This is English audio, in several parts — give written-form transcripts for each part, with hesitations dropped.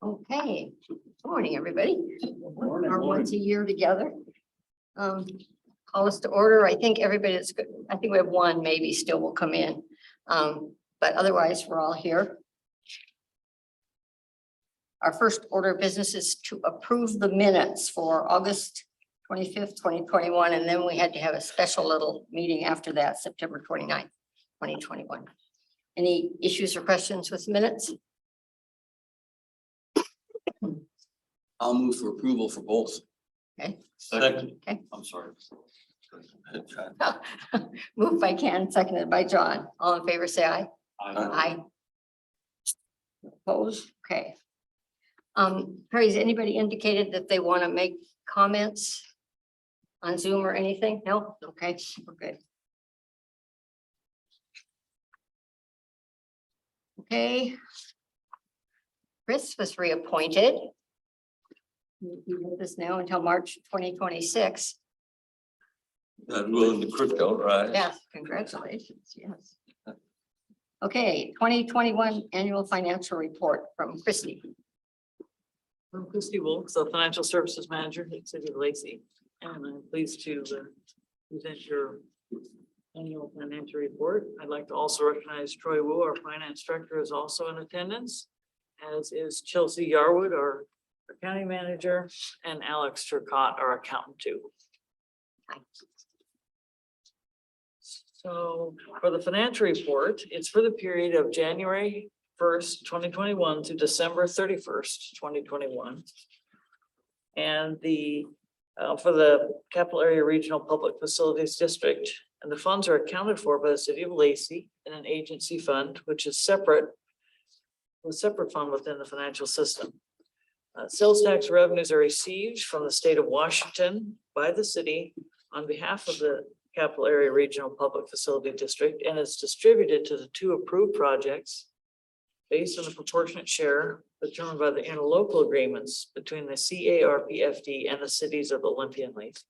Okay, good morning, everybody. Morning, Our morning. once a year together. Call us to order. I think everybody that's good. I think we have one maybe still will come in. But otherwise, we're all here. Our first order of business is to approve the minutes for August 25th, 2021, and then we had to have a special little meeting after that, September 29th, 2021. Any issues or questions with minutes? I'll move for approval for both. Okay. Second. Okay. I'm sorry. Moved by Ken, seconded by John. All in favor, say aye. Aye. Opposed? Okay. Harry, has anybody indicated that they want to make comments on Zoom or anything? No? Okay, we're good. Okay. Chris was reappointed. You with us now until March 2026. I'm willing to quit out, right? Yes, congratulations, yes. Okay, 2021 annual financial report from Christie. I'm Christy Wolf, the Financial Services Manager at City of Lacey, and I'm pleased to present your annual financial report. I'd like to also recognize Troy Wu, our Finance Director, is also in attendance, as is Chelsea Yarwood, our Accounting Manager, and Alex Turcott, our Accountant too. So for the financial report, it's for the period of January 1st, 2021 to December 31st, 2021. And the for the Capital Area Regional Public Facilities District, and the funds are accounted for by the City of Lacey in an agency fund, which is separate, a separate fund within the financial system. Sales tax revenues are received from the state of Washington by the city on behalf of the Capital Area Regional Public Facility District, and is distributed to the two approved projects based on the proportionate share determined by the interlocal agreements between the CAR-PFD and the cities of Olympia and Lacey.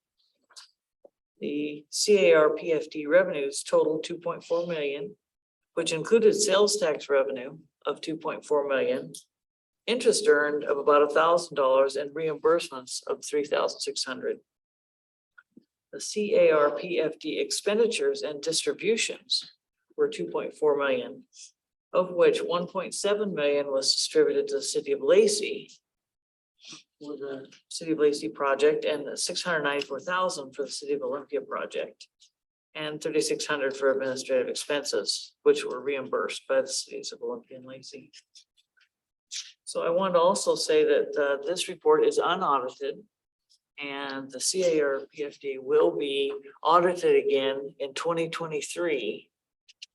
The CAR-PFD revenues totaled 2.4 million, which included sales tax revenue of 2.4 million, interest earned of about $1,000, and reimbursements of 3,600. The CAR-PFD expenditures and distributions were 2.4 million, of which 1.7 million was distributed to the City of Lacey for the City of Lacey project, and 694,000 for the City of Olympia project, and 3,600 for administrative expenses, which were reimbursed by the cities of Olympia and Lacey. So I want to also say that this report is unaudited, and the CAR-PFD will be audited again in 2023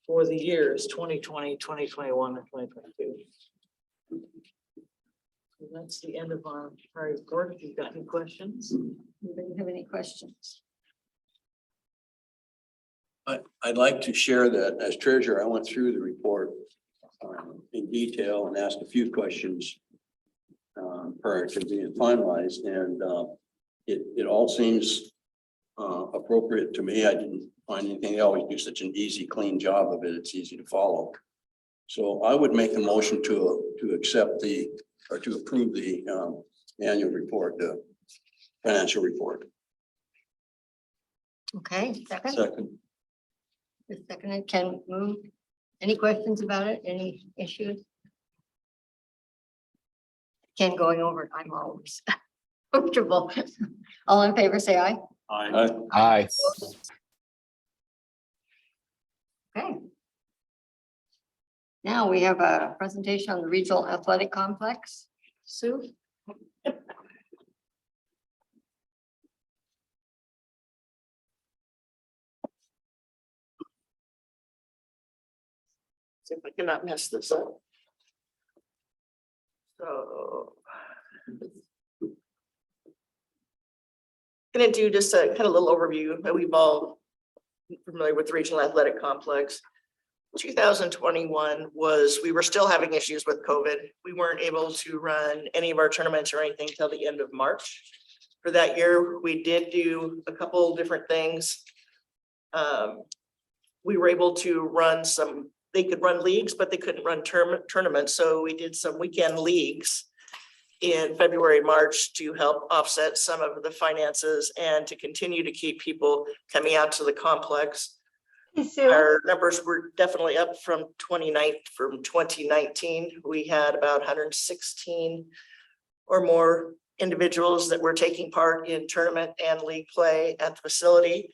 for the years 2020, 2021, and 2022. So that's the end of our report. If you've got any questions. Anybody have any questions? I'd like to share that as treasurer, I went through the report in detail and asked a few questions prior to being finalized, and it all seems appropriate to me. I didn't find anything. They always do such an easy, clean job of it. It's easy to follow. So I would make a motion to accept or to approve the annual report, the financial report. Okay, second. Second. The second can move. Any questions about it? Any issues? Ken going over, I'm always comfortable. All in favor, say aye. Aye. Okay. Now we have a presentation on the regional athletic complex. Sue? See if I cannot mess this up. So. Gonna do just a kind of little overview that we've all familiar with the regional athletic complex. 2021 we were still having issues with COVID. We weren't able to run any of our tournaments or anything till the end of March. For that year, we did do a couple different things. We were able to run they could run leagues, but they couldn't run tournaments. So we did some weekend leagues in February, March to help offset some of the finances and to continue to keep people coming out to the complex. Hey, Sue. Our numbers were definitely up from 2019. We had about 116 or more individuals that were taking part in tournament and league play at the facility.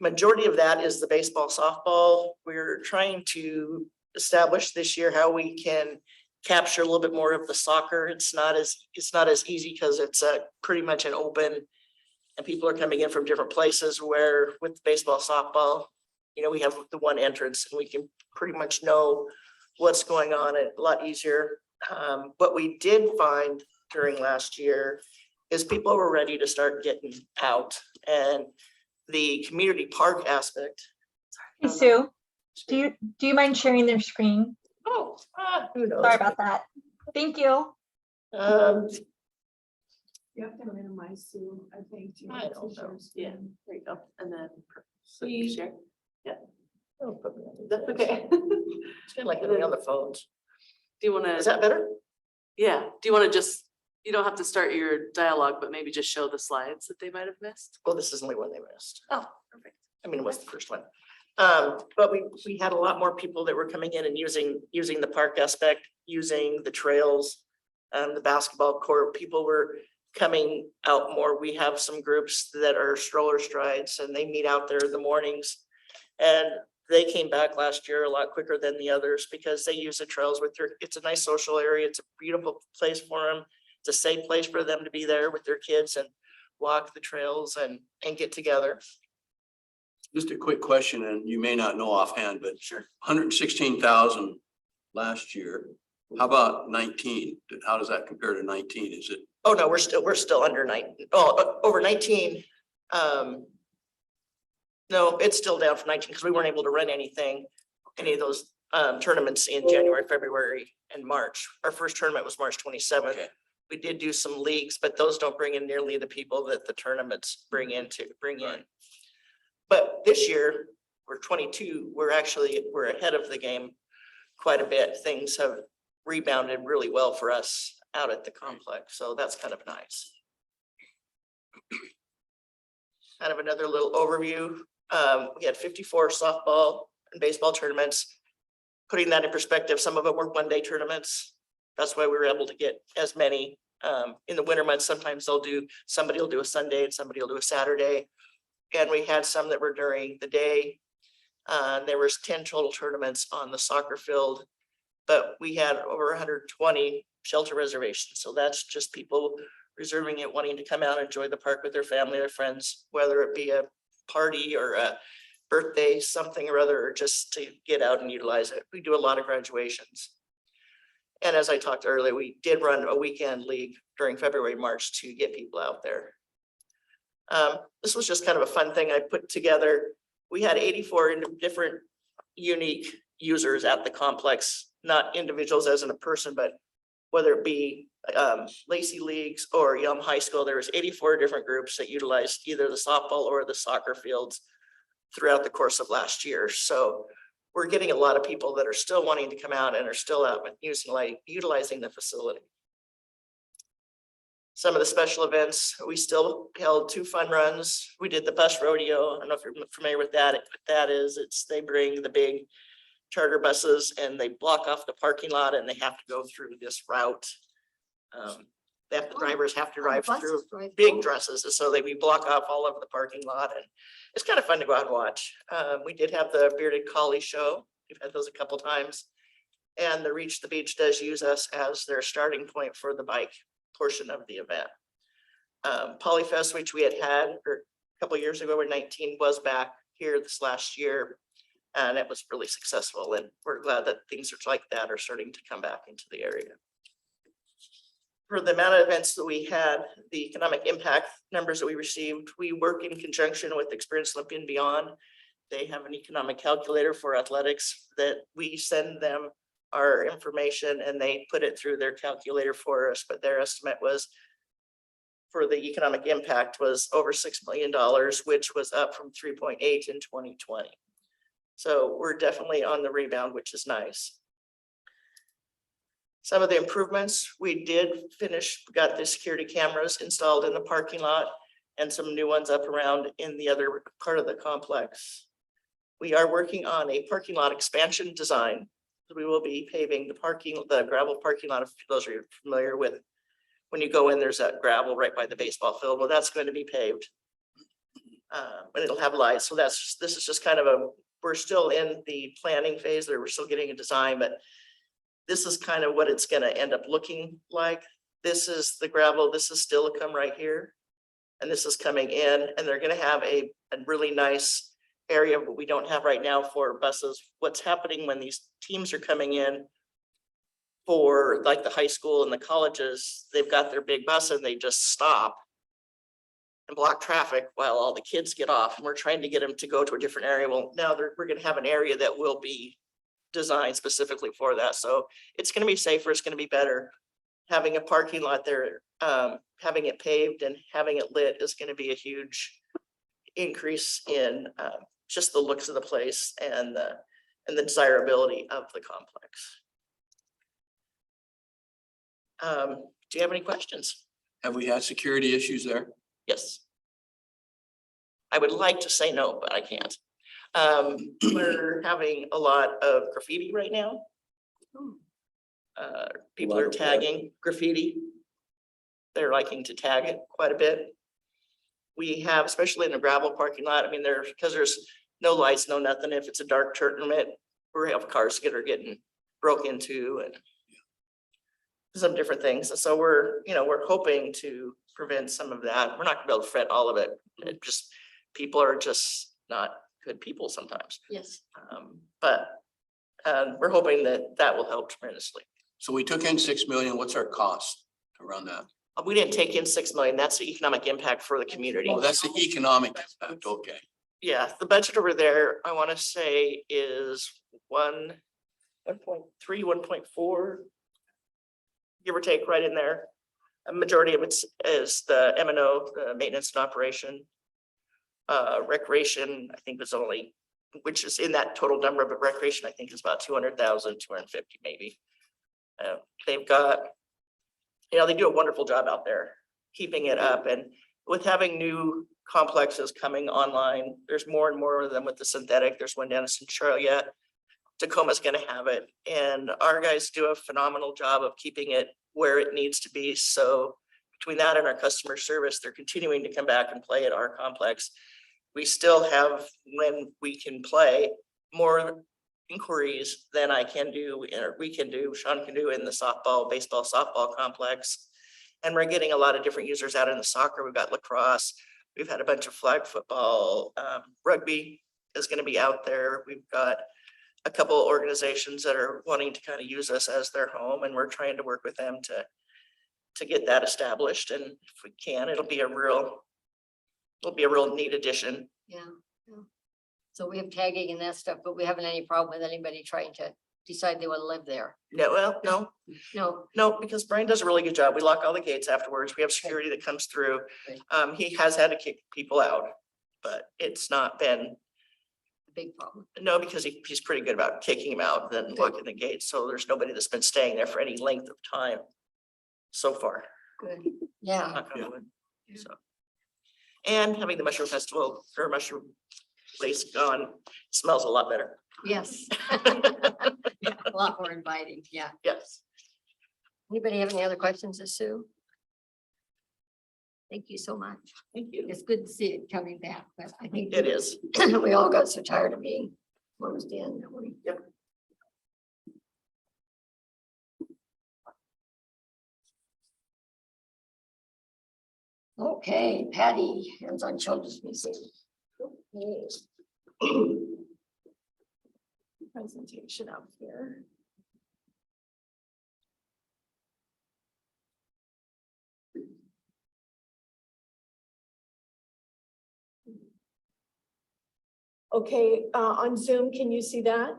Majority of that is the baseball, softball. We're trying to establish this year how we can capture a little bit more of the soccer. It's not as easy because it's pretty much an open, and people are coming in from different places, where with baseball, softball, you know, we have the one entrance and we can pretty much know what's going on a lot easier. What we did find during last year is people were ready to start getting out, and the community park aspect. Hey, Sue, do you mind sharing their screen? Oh, who knows? Sorry about that. Thank you. You have to minimize Sue, I think. to I don't know. Yeah, There you go. And then We- share. That's Okay. It's kind of like living on the phones. Do you want Is to, that better? yeah, do you want to just, you don't have to start your dialogue, but maybe just show the slides that they might have missed? Well, this is the only one they missed. Oh, perfect. I mean, it was the first one. But we had a lot more people that were coming in and using the park aspect, using the trails, the basketball court. People were coming out more. We have some groups that are stroller strides, and they meet out there in the mornings. And they came back last year a lot quicker than the others because they use the trails with it's a nice social area. It's a beautiful place for them. It's a safe place for them to be there with their kids and walk the trails and get together. Just a quick question, and you may not know offhand, but Sure. 116,000 last year. How about 19? How does that compare to 19? Is it? Oh, no, we're still under 19. Oh, over 19. No, it's still down from 19 because we weren't able to run any of those tournaments in January, February, and March. Our first tournament was March 27th. Okay. We did do some leagues, but those don't bring in nearly the people that the tournaments bring in. Right. But this year, we're 22, we're ahead of the game quite a bit. Things have rebounded really well for us out at the complex, so that's kind of nice. Kind of another little overview. We had 54 softball and baseball tournaments. Putting that in perspective, some of them were one-day tournaments. That's why we were able to get as many. In the winter months, sometimes somebody will do a Sunday and somebody will do a Saturday. And we had some that were during the day. There was 10 total tournaments on the soccer field, but we had over 120 shelter reservations. So that's just people reserving it, wanting to come out and enjoy the park with their family, their friends, whether it be a party or a birthday, something or other, or just to get out and utilize it. We do a lot of graduations. And as I talked earlier, we did run a weekend league during February, March to get people out there. This was just kind of a fun thing I put together. We had 84 different unique users at the complex, not individuals as in a person, but whether it be Lacey Leagues or Yum High School, there was 84 different groups that utilized either the softball or the soccer fields throughout the course of last year. So we're getting a lot of people that are still wanting to come out and are still out utilizing the facility. Some of the special events, we still held 2 fun runs. We did the bus rodeo. I don't know if you're familiar with that. What that is, they bring the big charter buses and they block off the parking lot and they have to go through this route. The drivers have to drive through big dresses, so we block off all over the parking lot, and it's kind of fun to go out and watch. We did have the bearded collie show. We've had those a couple times, and the Reach the Beach does use us as their starting point for the bike portion of the event. Polyfest, which we had a couple of years ago, where 19 was back here this last year, and it was really successful, and we're glad that things like that are starting to come back into the area. For the amount of events that we had, the economic impact numbers that we received, we work in conjunction with Experience Olympian Beyond. They have an economic calculator for athletics that we send them our information and they put it through their calculator for us. But their estimate was for the economic impact was over $6 million, which was up from 3.8 in 2020. So we're definitely on the rebound, which is nice. Some of the improvements, we did finish, got the security cameras installed in the parking lot and some new ones up around in the other part of the complex. We are working on a parking lot expansion design. We will be paving the gravel parking lot, if those are familiar with. When you go in, there's that gravel right by the baseball field. Well, that's going to be paved. And it'll have lights. So this is just kind of we're still in the planning phase there. We're still getting a design, but this is kind of what it's going to end up looking like. This is the gravel. This is still to come right here. And this is coming in, and they're going to have a really nice area, but we don't have right now for buses. What's happening when these teams are coming in for like the high school and the colleges, they've got their big bus and they just stop and block traffic while all the kids get off, and we're trying to get them to go to a different area. Well, now we're going to have an area that will be designed specifically for that. So it's going to be safer. It's going to be better. Having a parking lot there, having it paved and having it lit is going to be a huge increase in just the looks of the place and the desirability of the complex. Do you have any questions? Have we had security issues there? Yes. I would like to say no, but I can't. We're having a lot of graffiti right now. People lot are of what? tagging graffiti. They're liking to tag it quite a bit. We have, especially in the gravel parking lot, I mean, because there's no lights, no nothing. If it's a dark tournament, we have cars that are getting broke into and some different things. And so we're hoping to prevent some of that. We're not gonna be able to prevent all of it. It just, people are just not good people sometimes. Yes. But we're hoping that will help tremendously. So we took in 6 million. What's our cost to run that? We didn't take in 6 million. That's the economic impact for the community. Oh, that's the economic impact. Okay. Yeah, the budget over there, I want to say is 1.3, 1.4. Give or take right in there. A majority of it is the M&O, the maintenance and operation. Recreation, I think is only, which is in that total number, but recreation, I think is about 200,000, 250 maybe. They've got, they do a wonderful job out there, keeping it up. And with having new complexes coming online, there's more and more of them with the synthetic. There's one down in Centralia. Tacoma's going to have it. And our guys do a phenomenal job of keeping it where it needs to be. So between that and our customer service, they're continuing to come back and play at our complex. We still have, when we can play, more inquiries than I can do, or we can do, Sean can do in the baseball, softball complex. And we're getting a lot of different users out in the soccer. We've got lacrosse. We've had a bunch of flag football. Rugby is going to be out there. We've got a couple of organizations that are wanting to kind of use us as their home, and we're trying to work with them to get that established. And if we can, it'll be a real neat addition. Yeah. So we have tagging and that stuff, but we haven't any problem with anybody trying to decide they want to live there. No, well, no, because Brian does a really good job. We lock all the gates afterwards. We have security that comes through. He has had to kick people out, but it's not been A big problem. no, because he's pretty good about kicking them out, then locking the gates. So there's nobody that's been staying there for any length of time so far. Good. Yeah. Knock on wood. So, and having the mushroom festival or mushroom place gone smells a lot better. Yes. A lot more inviting. Yeah. Yes. Anybody have any other questions of Sue? Thank you so much. Thank you. It's good to see it coming back, but I think It is. we all got so tired of being closed in. that we- Yep. Okay, Patty, hands on shoulders music. Okay. Presentation up here. Okay, on Zoom, can you see that?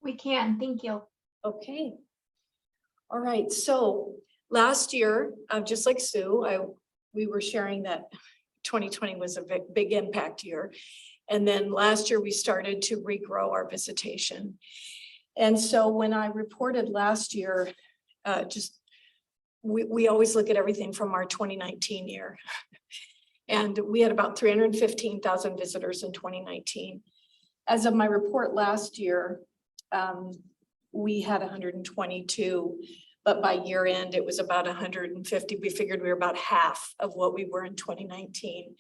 We can, thank you. Okay. All right, so last year, just like Sue, we were sharing that 2020 was a big impact year. And then last year we started to regrow our visitation. And so when I reported last year, we always look at everything from our 2019 year. And we had about 315,000 visitors in 2019. As of my report last year, we had 122, but by year end, it was about 150. We figured we were about half of what we were in 2019.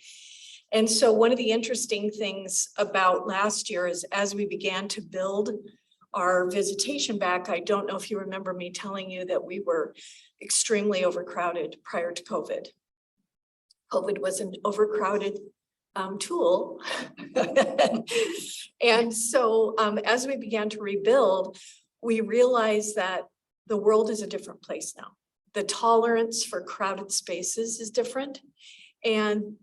And so one of the interesting things about last year is as we began to build our visitation back, I don't know if you remember me telling you that we were extremely overcrowded prior to COVID. COVID was an overcrowded tool. And so as we began to rebuild, we realized that the world is a different place now. The tolerance for crowded spaces is different. And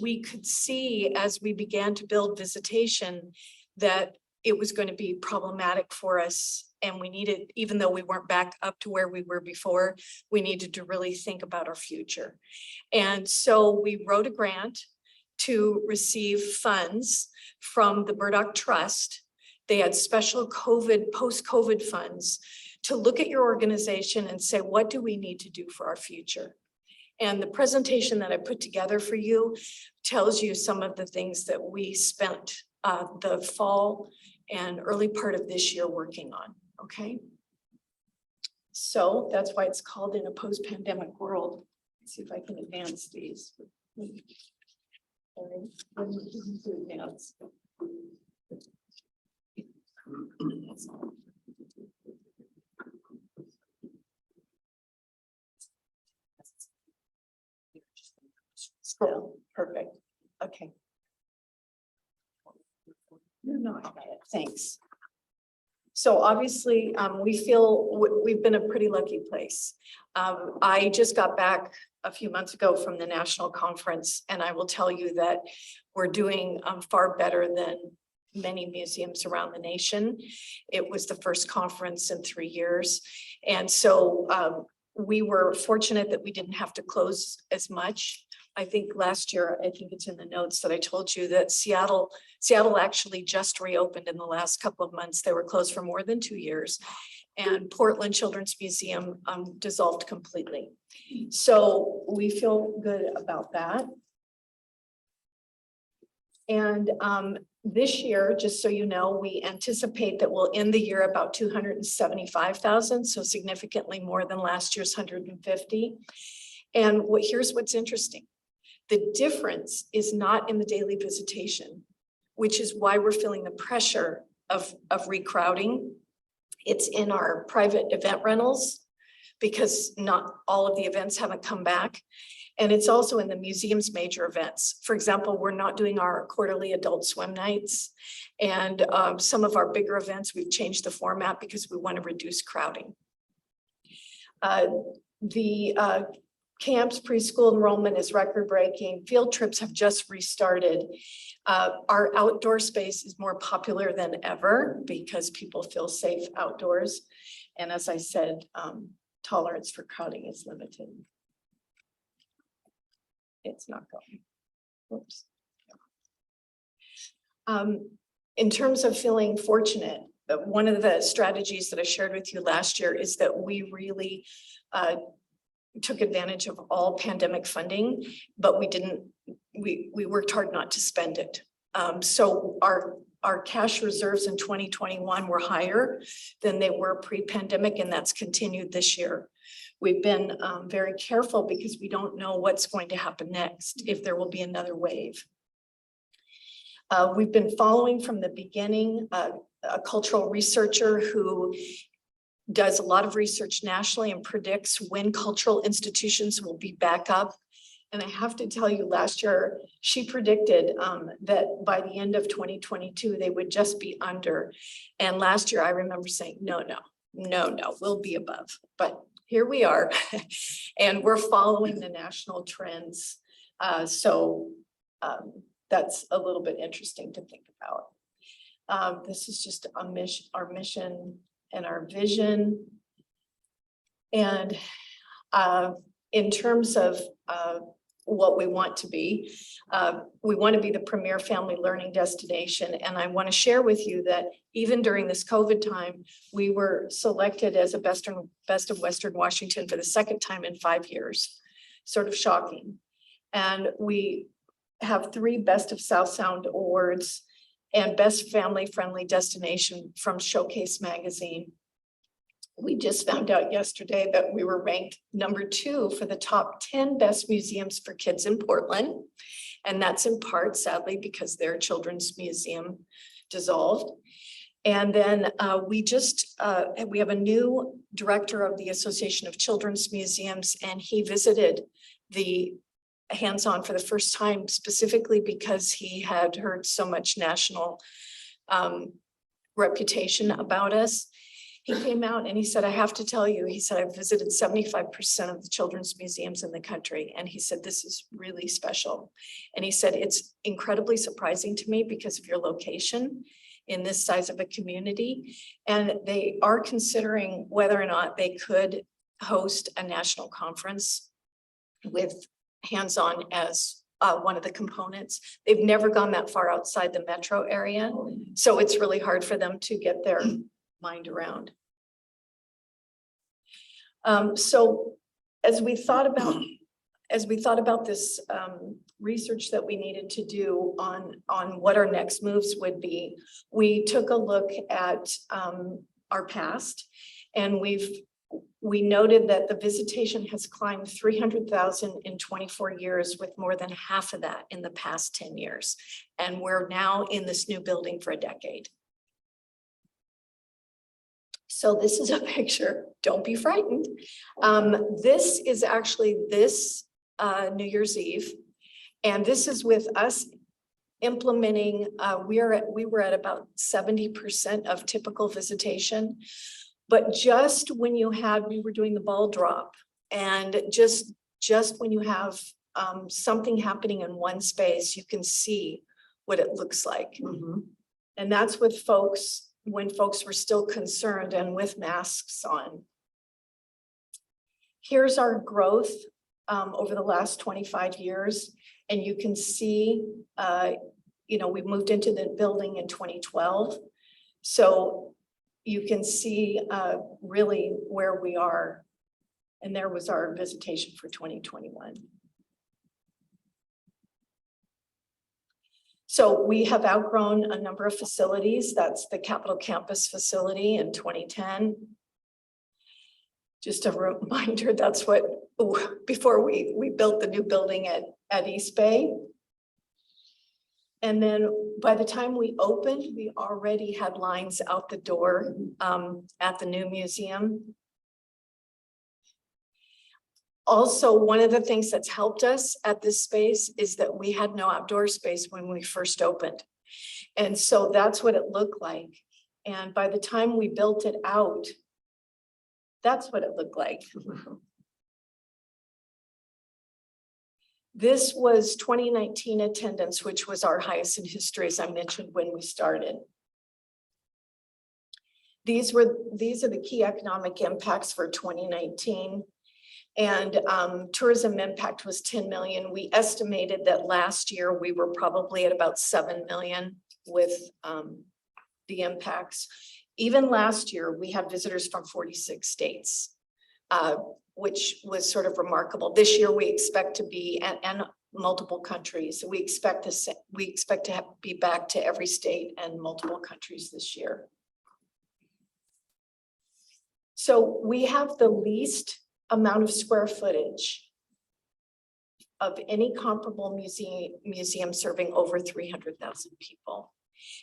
we could see as we began to build visitation that it was going to be problematic for us. And we needed, even though we weren't back up to where we were before, we needed to really think about our future. And so we wrote a grant to receive funds from the Burdock Trust. They had special COVID, post-COVID funds to look at your organization and say, what do we need to do for our future? And the presentation that I put together for you tells you some of the things that we spent the fall and early part of this year working on, okay? So that's why it's called In a Post-Pandemic World. Let's see if I can advance these. Scroll, perfect, okay. No, I got it, thanks. So obviously, we feel we've been a pretty lucky place. I just got back a few months ago from the national conference, and I will tell you that we're doing far better than many museums around the nation. It was the first conference in 3 years. And so we were fortunate that we didn't have to close as much. I think last year, I think it's in the notes that I told you that Seattle actually just reopened in the last couple of months. They were closed for more than 2 years. And Portland Children's Museum dissolved completely. So we feel good about that. And this year, just so you know, we anticipate that we'll end the year about 275,000, so significantly more than last year's 150. And here's what's interesting. The difference is not in the daily visitation, which is why we're feeling the pressure of recrowding. It's in our private event rentals because not all of the events haven't come back. And it's also in the museum's major events. For example, we're not doing our quarterly adult swim nights. And some of our bigger events, we've changed the format because we want to reduce crowding. The camps preschool enrollment is record breaking. Field trips have just restarted. Our outdoor space is more popular than ever because people feel safe outdoors. And as I said, tolerance for crowding is limited. It's not going. Whoops. In terms of feeling fortunate, one of the strategies that I shared with you last year is that we really took advantage of all pandemic funding, but we worked hard not to spend it. So our cash reserves in 2021 were higher than they were pre-pandemic, and that's continued this year. We've been very careful because we don't know what's going to happen next, if there will be another wave. We've been following from the beginning a cultural researcher who does a lot of research nationally and predicts when cultural institutions will be back up. And I have to tell you, last year, she predicted that by the end of 2022, they would just be under. And last year, I remember saying, no, we'll be above. But here we are, and we're following the national trends. So that's a little bit interesting to think about. This is just our mission and our vision. And in terms of what we want to be. We want to be the premier family learning destination. And I want to share with you that even during this COVID time, we were selected as a best of Western Washington for the second time in 5 years. Sort of shocking. And we have 3 Best of South Sound awards and Best Family Friendly Destination from Showcase Magazine. We just found out yesterday that we were ranked number 2 for the top 10 best museums for kids in Portland. And that's in part, sadly, because their children's museum dissolved. And then we have a new director of the Association of Children's Museums, and he visited the hands-on for the first time, specifically because he had heard so much national reputation about us. He came out and he said, I have to tell you, he said, I've visited 75% of the children's museums in the country. And he said, this is really special. And he said, it's incredibly surprising to me because of your location in this size of a community. And they are considering whether or not they could host a national conference with hands-on as one of the components. They've never gone that far outside the metro area. So it's really hard for them to get their mind around. So as we thought about this research that we needed to do on what our next moves would be, we took a look at our past, and we noted that the visitation has climbed 300,000 in 24 years, with more than half of that in the past 10 years. And we're now in this new building for a decade. So this is a picture, don't be frightened. This is actually this New Year's Eve. And this is with us implementing, we were at about 70% of typical visitation. But just when we were doing the ball drop, and just when you have something happening in one space, you can see what it looks like. And that's with folks, when folks were still concerned and with masks on. Here's our growth over the last 25 years. And you can see, we moved into the building in 2012. So you can see really where we are. And there was our visitation for 2021. So we have outgrown a number of facilities. That's the Capitol Campus facility in 2010. Just a reminder, that's what, before we built the new building at East Bay. And then by the time we opened, we already had lines out the door at the new museum. Also, one of the things that's helped us at this space is that we had no outdoor space when we first opened. And so that's what it looked like. And by the time we built it out, that's what it looked like. This was 2019 attendance, which was our highest in history, as I mentioned when we started. These are the key economic impacts for 2019. And tourism impact was 10 million. We estimated that last year we were probably at about 7 million with the impacts. Even last year, we had visitors from 46 states, which was sort of remarkable. This year, we expect to be and multiple countries. We expect to be back to every state and multiple countries this year. So we have the least amount of square footage of any comparable museum serving over 300,000 people.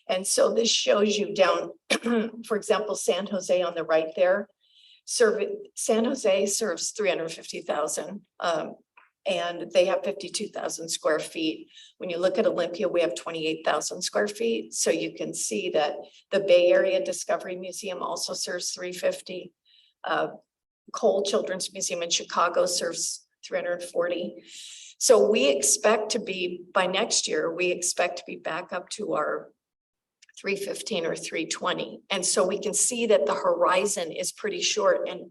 And so this shows you down, for example, San Jose on the right there. San Jose serves 350,000 and they have 52,000 square feet. When you look at Olympia, we have 28,000 square feet. So you can see that the Bay Area Discovery Museum also serves 350. Cole Children's Museum in Chicago serves 340. So we expect to be, by next year, we expect to be back up to our 315 or 320. And so we can see that the horizon is pretty short, and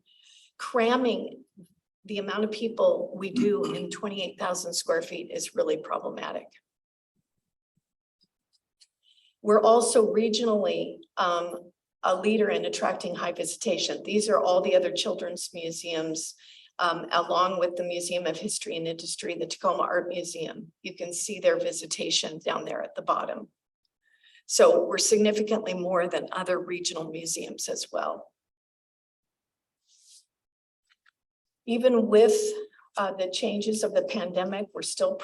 cramming the amount of people we do in 28,000 square feet is really problematic. We're also regionally a leader in attracting high visitation. These are all the other children's museums, along with the Museum of History and Industry, the Tacoma Art Museum. You can see their visitation down there at the bottom. So we're significantly more than other regional museums as well. Even with the changes of the pandemic, we're still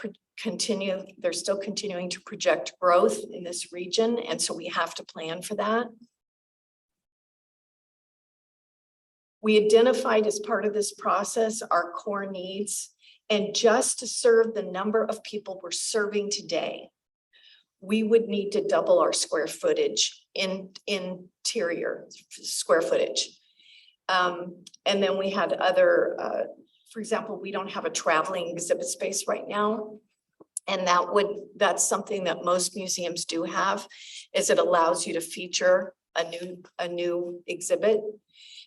they're still continuing to project growth in this region. And so we have to plan for that. We identified as part of this process our core needs, and just to serve the number of people we're serving today, we would need to double our square footage in interior square footage. And then we had other, for example, we don't have a traveling exhibit space right now. And that's something that most museums do have, is it allows you to feature a new exhibit.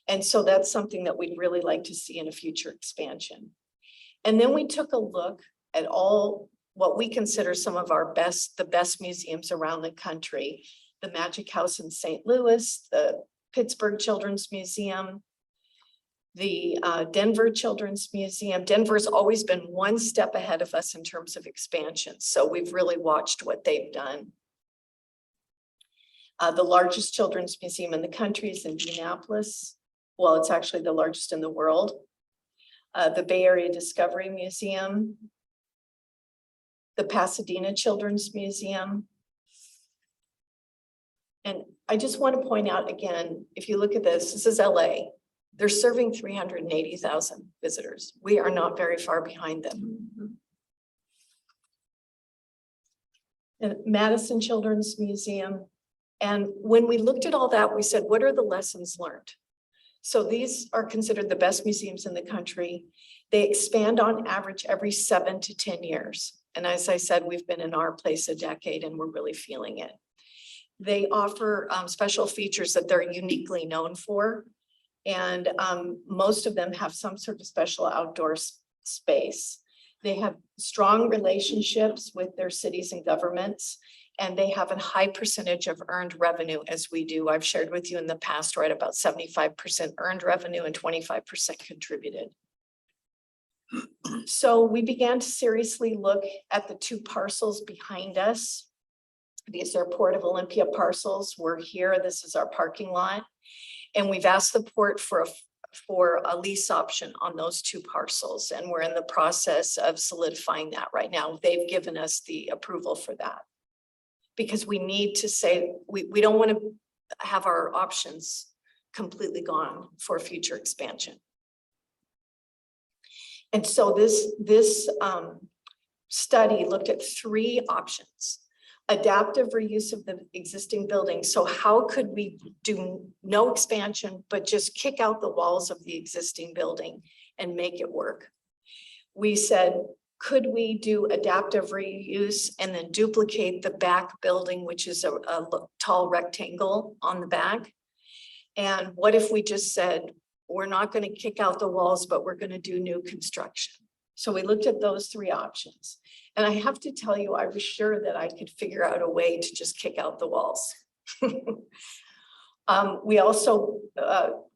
And so that's something that we'd really like to see in a future expansion. And then we took a look at all what we consider some of the best museums around the country, the Magic House in St. Louis, the Pittsburgh Children's Museum, the Denver Children's Museum. Denver's always been one step ahead of us in terms of expansion. So we've really watched what they've done. The largest children's museum in the country is in Indianapolis. Well, it's actually the largest in the world. The Bay Area Discovery Museum, the Pasadena Children's Museum. And I just want to point out again, if you look at this is LA. They're serving 380,000 visitors. We are not very far behind them. And Madison Children's Museum. And when we looked at all that, we said, what are the lessons learned? So these are considered the best museums in the country. They expand on average every 7 to 10 years. And as I said, we've been in our place a decade and we're really feeling it. They offer special features that they're uniquely known for. And most of them have some sort of special outdoor space. They have strong relationships with their cities and governments, and they have a high percentage of earned revenue as we do. I've shared with you in the past, right, about 75% earned revenue and 25% contributed. So we began to seriously look at the 2 parcels behind us. These are Port of Olympia parcels. We're here, this is our parking lot. And we've asked the port for a lease option on those 2 parcels. And we're in the process of solidifying that right now. They've given us the approval for that. Because we need to say, we don't want to have our options completely gone for future expansion. And so this study looked at 3 options. Adaptive reuse of the existing building. So how could we do no expansion, but just kick out the walls of the existing building and make it work? We said, could we do adaptive reuse and then duplicate the back building, which is a tall rectangle on the back? And what if we just said, we're not going to kick out the walls, but we're going to do new construction? So we looked at those 3 options. And I have to tell you, I was sure that I could figure out a way to just kick out the walls. We also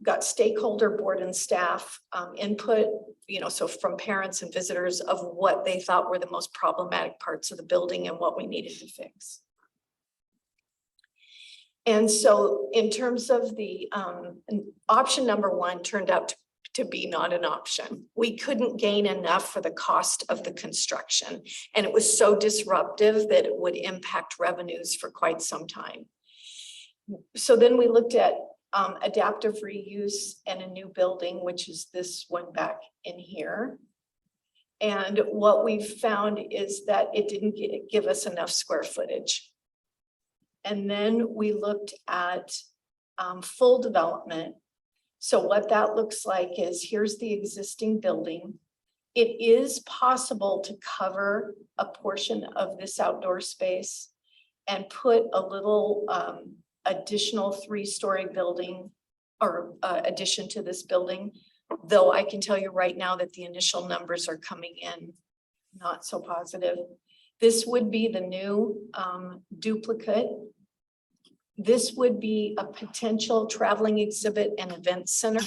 got stakeholder board and staff input, so from parents and visitors of what they thought were the most problematic parts of the building and what we needed to fix. And so in terms of the option number 1 turned out to be not an option. We couldn't gain enough for the cost of the construction. And it was so disruptive that it would impact revenues for quite some time. So then we looked at adaptive reuse and a new building, which is this one back in here. And what we found is that it didn't give us enough square footage. And then we looked at full development. So what that looks like is here's the existing building. It is possible to cover a portion of this outdoor space and put a little additional 3-story building or addition to this building. Though I can tell you right now that the initial numbers are coming in not so positive. This would be the new duplicate. This would be a potential traveling exhibit and event center.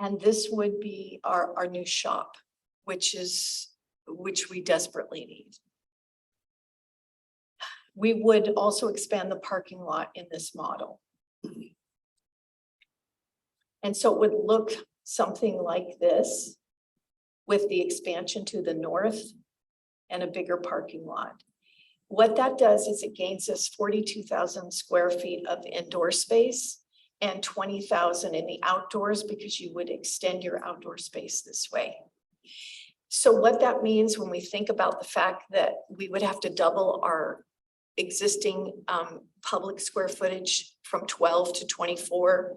And this would be our new shop, which we desperately need. We would also expand the parking lot in this model. And so it would look something like this with the expansion to the north and a bigger parking lot. What that does is it gains us 42,000 square feet of indoor space and 20,000 in the outdoors, because you would extend your outdoor space this way. So what that means when we think about the fact that we would have to double our existing public square footage from 12 to 24,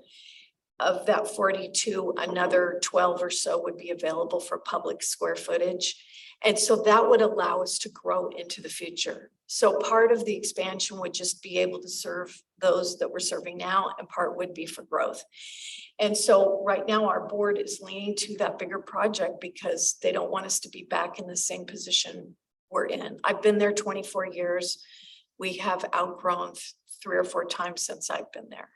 of that 42, another 12 or so would be available for public square footage. And so that would allow us to grow into the future. So part of the expansion would just be able to serve those that we're serving now, and part would be for growth. And so right now our board is leaning to that bigger project because they don't want us to be back in the same position we're in. I've been there 24 years. We have outgrown 3 or 4 times since I've been there.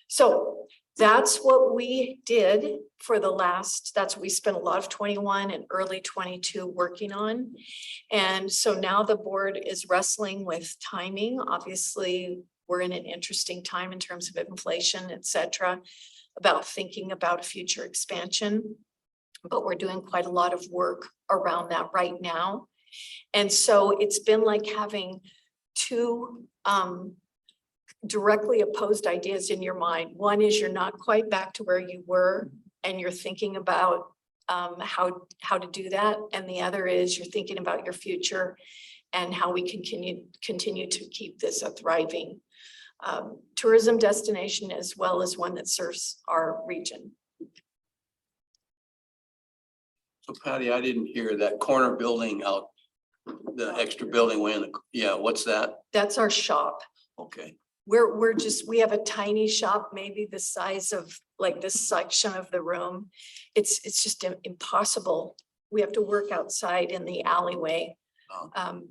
So that's what we did for the last, that's what we spent a lot of 21 and early 22 working on. And so now the board is wrestling with timing. Obviously, we're in an interesting time in terms of inflation, et cetera, about thinking about a future expansion. But we're doing quite a lot of work around that right now. And so it's been like having two directly opposed ideas in your mind. One is you're not quite back to where you were and you're thinking about how to do that. And the other is you're thinking about your future and how we can continue to keep this a thriving tourism destination, as well as one that serves our region. So Patty, I didn't hear that corner building out, the extra building way in the, yeah, what's that? That's our shop. Okay. We have a tiny shop, maybe the size of like this section of the room. It's just impossible. We have to work outside in the alleyway.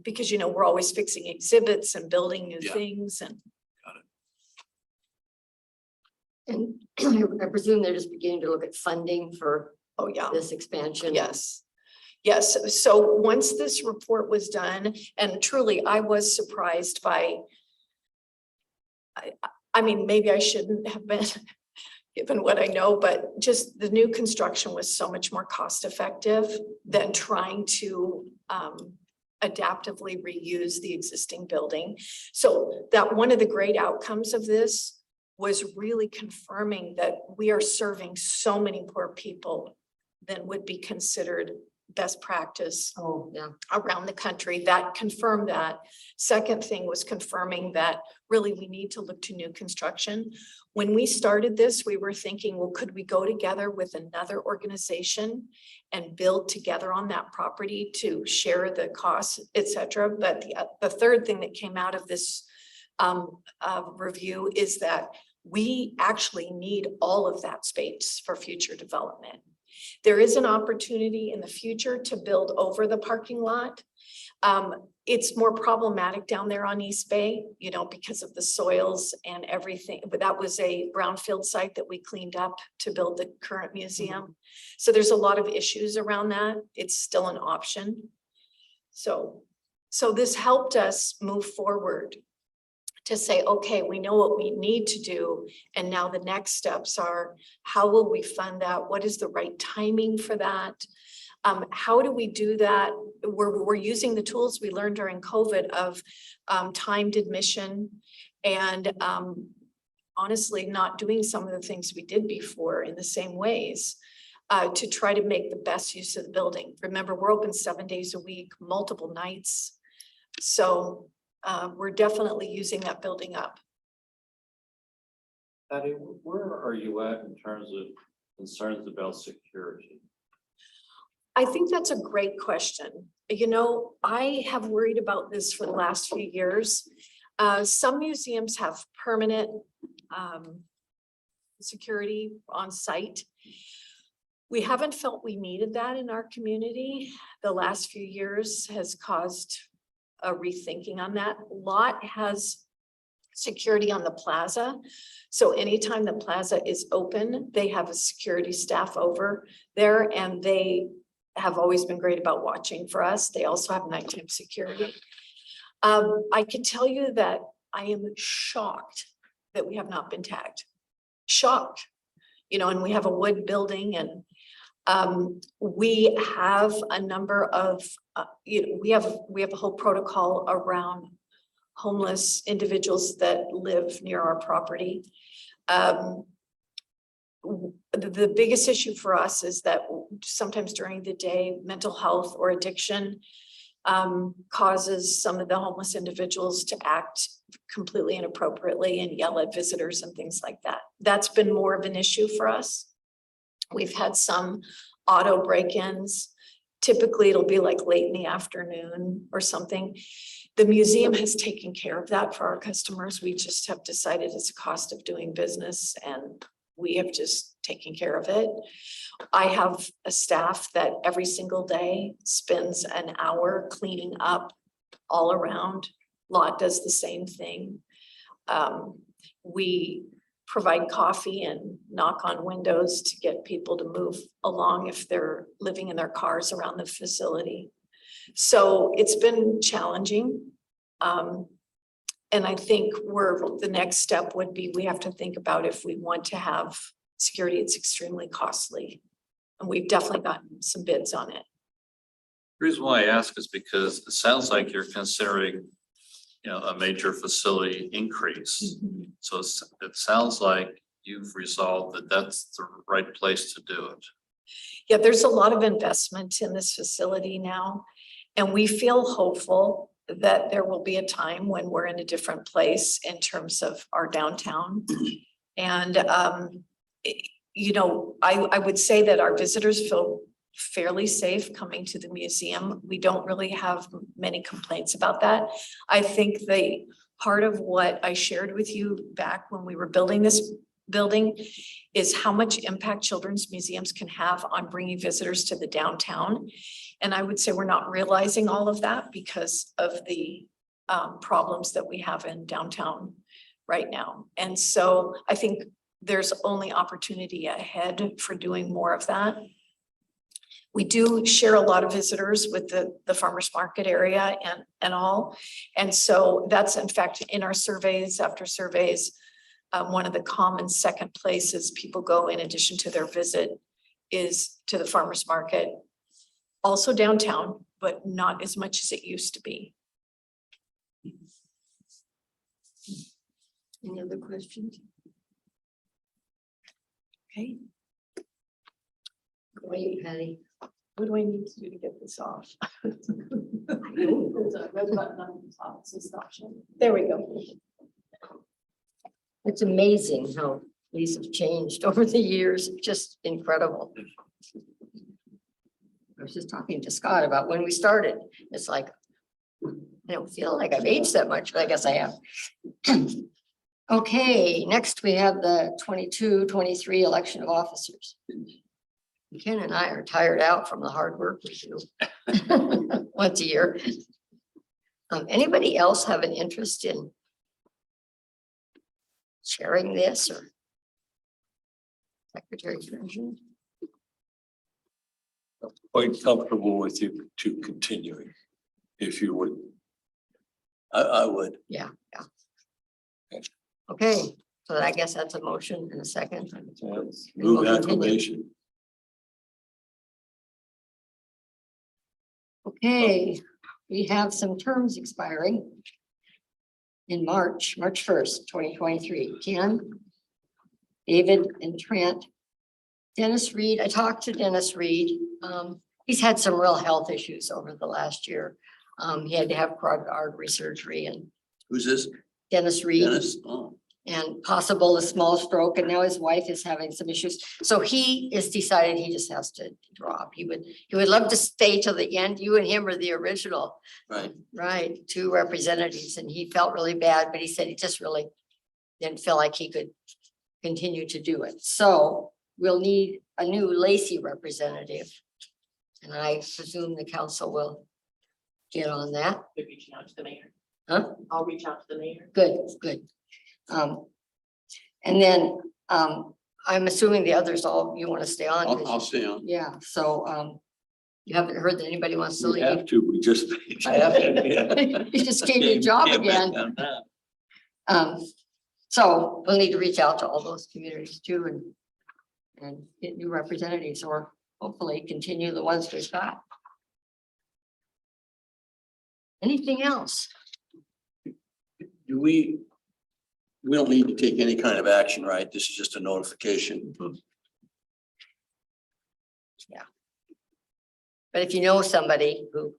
Because, you know, we're always fixing exhibits and building new things and. And I presume they're just beginning to look at funding for Oh, yeah. this expansion. Yes. Yes. So once this report was done, and truly I was surprised by, I mean, maybe I shouldn't have been given what I know, but just the new construction was so much more cost effective than trying to adaptively reuse the existing building. So that one of the great outcomes of this was really confirming that we are serving so many more people than would be considered best practice around the country. That confirmed that. Second thing was confirming that really we need to look to new construction. When we started this, we were thinking, well, could we go together with another organization and build together on that property to share the costs, et cetera. But the third thing that came out of this review is that we actually need all of that space for future development. There is an opportunity in the future to build over the parking lot. It's more problematic down there on East Bay, you know, because of the soils and everything. But that was a brownfield site that we cleaned up to build the current museum. So there's a lot of issues around that. It's still an option. So this helped us move forward to say, okay, we know what we need to do. And now the next steps are, how will we fund that? What is the right timing for that? How do we do that? We're using the tools we learned during COVID of timed admission and honestly not doing some of the things we did before in the same ways to try to make the best use of the building. Remember, we're open 7 days a week, multiple nights. So we're definitely using that building up. Patty, where are you at in terms of concerns about security? I think that's a great question. You know, I have worried about this for the last few years. Some museums have permanent security on site. We haven't felt we needed that in our community. The last few years has caused a rethinking on that. Lot has security on the plaza. So anytime the plaza is open, they have a security staff over there, and they have always been great about watching for us. They also have nighttime security. I can tell you that I am shocked that we have not been tagged. Shocked, you know, and we have a wood building, and we have a number of, we have a whole protocol around homeless individuals that live near our property. The biggest issue for us is that sometimes during the day, mental health or addiction causes some of the homeless individuals to act completely inappropriately and yell at visitors and things like that. That's been more of an issue for us. We've had some auto break-ins. Typically, it'll be like late in the afternoon or something. The museum has taken care of that for our customers. We just have decided it's a cost of doing business, and we have just taken care of it. I have a staff that every single day spends an hour cleaning up all around. Lot does the same thing. We provide coffee and knock on windows to get people to move along if they're living in their cars around the facility. So it's been challenging. And I think the next step would be, we have to think about if we want to have security, it's extremely costly. And we've definitely gotten some bids on it. The reason why I ask is because it sounds like you're considering, you know, a major facility increase. So it sounds like you've resolved that that's the right place to do it. Yeah, there's a lot of investment in this facility now, and we feel hopeful that there will be a time when we're in a different place in terms of our downtown. And, you know, I would say that our visitors feel fairly safe coming to the museum. We don't really have many complaints about that. I think the part of what I shared with you back when we were building this building is how much impact children's museums can have on bringing visitors to the downtown. And I would say we're not realizing all of that because of the problems that we have in downtown right now. And so I think there's only opportunity ahead for doing more of that. We do share a lot of visitors with the farmers market area and all. And so that's, in fact, in our surveys after surveys, one of the common second places people go in addition to their visit is to the farmers market. Also downtown, but not as much as it used to be. Any other questions? Okay, Wait, Patty. what do I need to do to get this off? There's a red button on the top, it says stop sharing. There we go. It's amazing how these have changed over the years. Just incredible. I was just talking to Scott about when we started. It's like, I don't feel like I've aged that much, but I guess I have. Okay, next we have the 22-23 election of officers. Ken and I are tired out from the hard work we do once a year. Anybody else have an interest in sharing this, or Secretary Treasurer? Quite comfortable with you to continuing, if you would. I would. Yeah. Okay, so I guess that's a motion and a second. Move Continue. acclamation. Okay, we have some terms expiring in March 1st, 2023. Ken, David and Trent. Dennis Reed, I talked to Dennis Reed. He's had some real health issues over the last year. He had to have carotid artery surgery, and Who's this? Dennis Reed. Dennis? Oh, And possible a small stroke, and now his wife is having some issues. So he is decided he just has to drop. He would love to stay till the end. You and him are the original, right. right, two representatives, and he felt really bad, but he said he just really didn't feel like he could continue to do it. So we'll need a new Lacey representative. And I presume the council will get on that. We're reaching out to the mayor. Huh? I'll reach out to the mayor. Good, good. And then, I'm assuming the others all, you want to stay on? 'cause- I'll stay on. Yeah, so, you haven't heard that anybody wants to We leave? have to, we just. I have to. You just gained your job again. So we'll need to reach out to all those communities too and get new representatives or hopefully continue the ones we've got. Anything else? Do we don't need to take any kind of action, right? This is just a notification. But if you know somebody who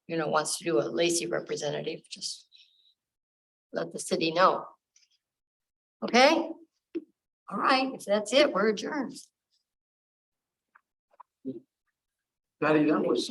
wants to do a Lacey representative, just let the city know. Okay? All right, if that's it, we're adjourned. Patty, that was